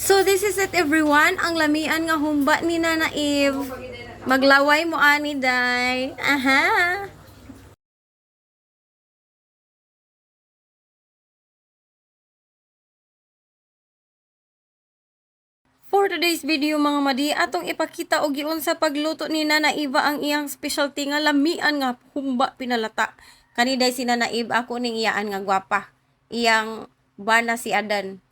So this is it everyone, ang lamian nga humba ni Nana Eve. Maglaway mo ani day. Aha. For today's video mga madi, atong ipakita og giun sa pagluto ni Nana Eva ang iyang specialty nga lamian nga humba pinalata. Kani day si Nana Eve, ako ning iyaan nga gwapa. Iyang bana si Adan.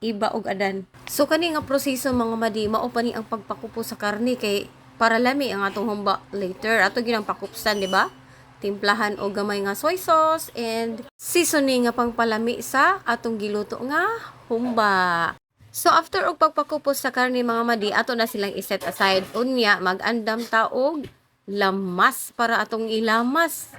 Iba og Adan. So kani nga proseso mga madi, mao pa ni ang pagpakupo sa karne kay para lami ang atong humba later. Ato ginang pakupsan, di ba? Timplahan og gamay nga soy sauce and seasoning nga pangpalami sa atong giluto nga humba. So after og pagpakupos sa karne mga madi, ato na silang iset aside. Unya mag-andam ta og lamas para atong ilamas.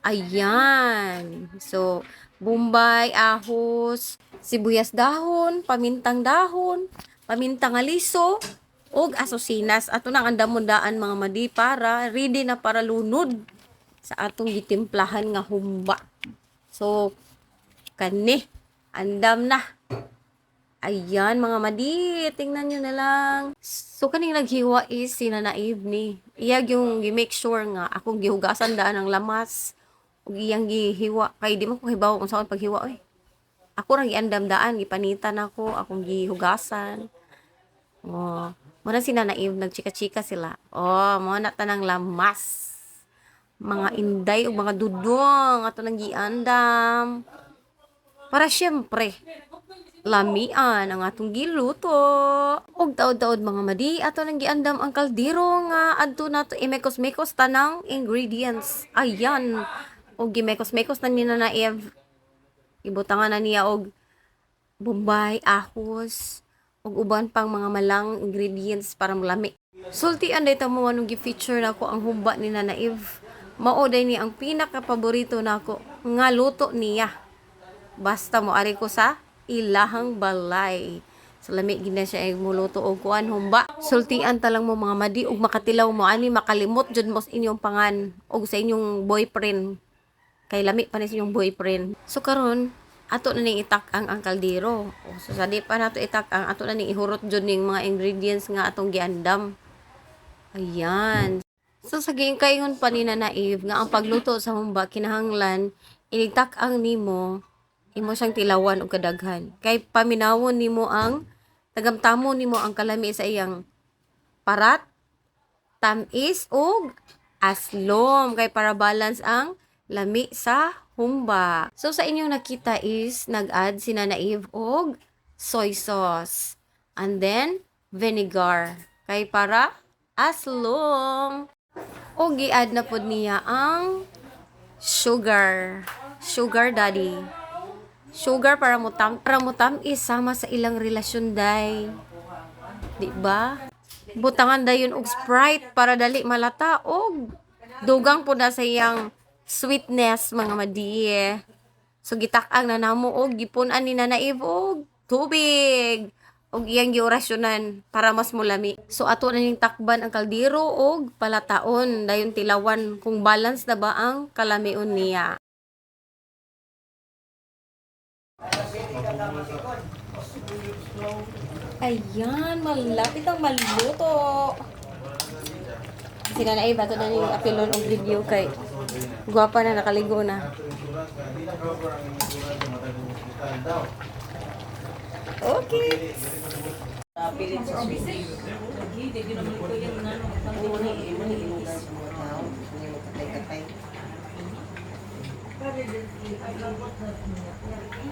Ayan. So bombay, ahos, sibuyas dahon, pamintang dahon, pamintang aliso, og asosinas. Ato nang andamon-daan mga madi para ready na para lunod sa atong gitimplahan nga humba. So kani andam na. Ayan, mga madi, tingnan nyo na lang. So, kaning naghiwa is si Nana Eve ni. Iyag yung gi-make sure nga akong gihugasan daan ng lamas. Ug iyang gihiwa. Kay di mo ko hibaw kung saan paghiwa. Ako rang giandam daan, gipanitan ako, akong gihugasan. Oh, muna si Nana Eve, nagchika-chika sila. Oh, muna tanang lamas. Mga inday o mga dudong, ato nang giandam. Para syempre, lamian ang atong giluto. Og taod-taod mga madi, ato nang giandam ang kaldero nga adto nato imekos-mekos tanang ingredients. Ayan. Og gimekos-mekos na ni Nana Eve. Ibutangan na niya og bombay, ahos, og uban pang mga malang ingredients para malami. Sultian day ta mo anong gi-feature nako ang humba ni Nana Eve. Mao day ni ang pinaka-paborito nako nga luto niya. Basta mo ari ko sa ilahang balay. So lami gina siya ay muluto og kuan humba. Sultian ta lang mo mga madi ug makatilaw mo ani makalimot jud mo sa inyong pangan og sa inyong boyfriend. Kay lami pa ni sa inyong boyfriend. So karon ato na ning itak ang kaldero. So sa di pa nato itak ang ato na ning ihurot jud ning mga ingredients nga atong giandam. Ayan. So sa giingkayon pa ni Nana Eve nga ang pagluto sa humba kinahanglan initak ang nimo imo siyang tilawan og kadaghan kay paminawon nimo ang tagamtamon nimo ang kalami sa iyang parat, tamis ug aslom kay para balance ang lami sa humba. So sa inyong nakita is nag-add si Nana Eve og soy sauce and then vinegar kay para aslom. Og gi-add na pod niya ang sugar daddy. Sugar para mutam isama sa ilang relasyon day. Di ba? Butangan dayon og Sprite para dali malata og dugang po na sa iyang sweetness mga madi. So gitak-ang na namo og gipunan ni Nana Eve og tubig og iyang giorasyonan para mas mulami. So ato na ning takban ang kaldero og palataon dayon tilawan kung balance na ba ang kalamion niya. Ayan, malapit ang maluto. Si Nana Eve, ato na yung apilon og video kay guwapa na, nakaligo na. Okay.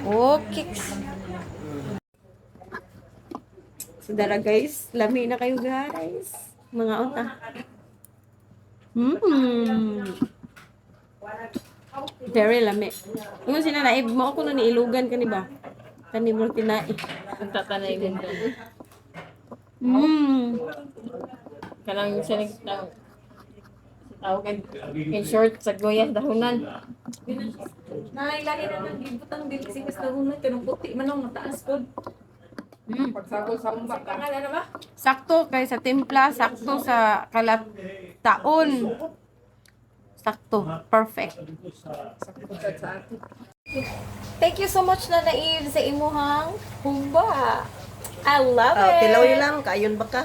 Okay. So dara guys, lami na kayo guys. Mga unta. Very lami. Kung sina naib mo ako na niilugan ka ni ba? Kani mo tinai. Nagtatanay din ka. Kanang siya nagtang tawag in short sa goyas dahunan. Nalahi na nang gibutang din kasi mas dahunan kanang puti man ang mataas pod. Pagsagol sa umba ka na ba? Sakto kay sa timpla, sakto sa kalat taon. Sakto, perfect. Thank you so much Nana Eve sa imuhang humba. I love it. Tilaw lang, kayon ba ka?